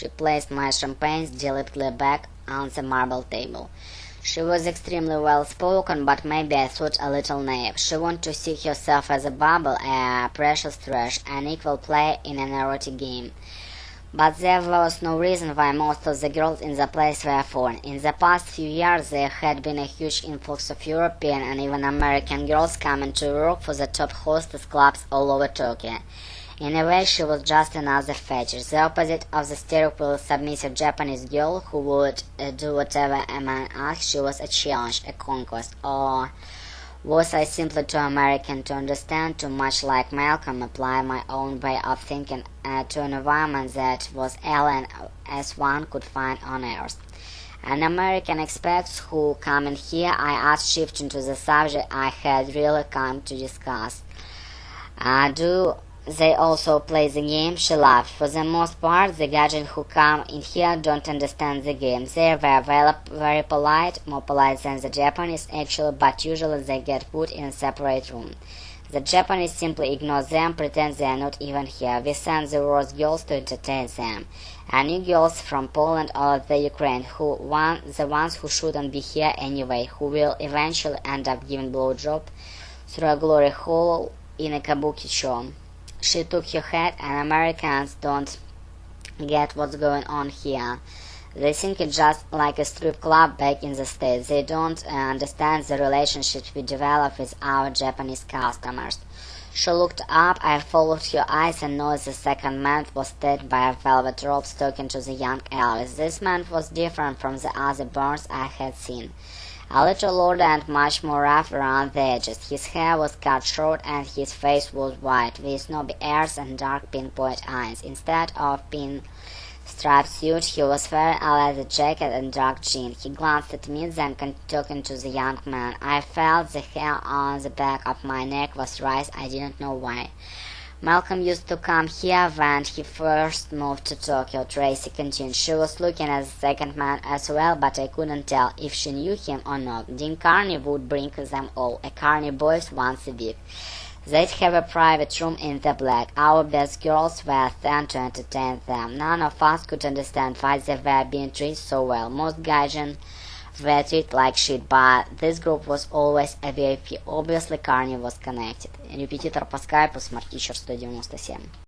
She placed my champagne delicately back on the marble table. She was extremely well-spoken, but maybe I thought a little naive. She wanted to see herself as a bubble, a precious trash, an equal player in an erotic game. But there was no reason why most of the girls in the place were foreign. In the past few years there had been a huge influx of European and even American girls coming to work for the top hostess clubs all over Turkey. In a way, she was just another fetish, the opposite of the stereotypical submissive Japanese girl who would do whatever a man asked. She was a challenge, a conquest. Or was I simply too American to understand, too much like Malcolm, apply my own way of thinking to an environment that was alien as one could find on Earth? An American expats who come in here, I asked, shifting to the subject I had really come to discuss. Do they also play the game? She laughed. For the most part, the gadgets who come in here don't understand the game. They were very polite, more polite than the Japanese actually, but usually they get put in a separate room. The Japanese simply ignore them, pretend they are not even here. We send the worst girls to entertain them. And new girls from Poland or the Ukraine, the ones who shouldn't be here anyway, who will eventually end up giving blowjob through a glory hole in a kabuki show. She took her head, and Americans don't get what's going on here. They think it's just like a strip club back in the States. They don't understand the relationships we develop with our Japanese customers. She looked up. I followed her eyes and noticed the second man was stepped by a velvet robe talking to the young Elvis. This man was different from the other Burns I had seen. A little older and much more rough around the edges. His hair was cut short and his face was white, with snobby airs and dark pinpoint eyes. Instead of pin-striped suit, he was wearing a leather jacket and dark jeans. He glanced at me, then talking to the young man. I felt the hair on the back of my neck was raised. I didn't know why. Malcolm used to come here when he first moved to Tokyo, Tracy continued. She was looking at the second man as well, but I couldn't tell if she knew him or not. Dean Carney would bring them all, a Carney boys once a week. They'd have a private room in the back. Our best girls were there to entertain them. None of us could understand why they were being treated so well. Most gaijin were treated like shit, but this group was always a VIP. Obviously, Carney was connected. Репетитор по скайпу, Smart Teacher 197.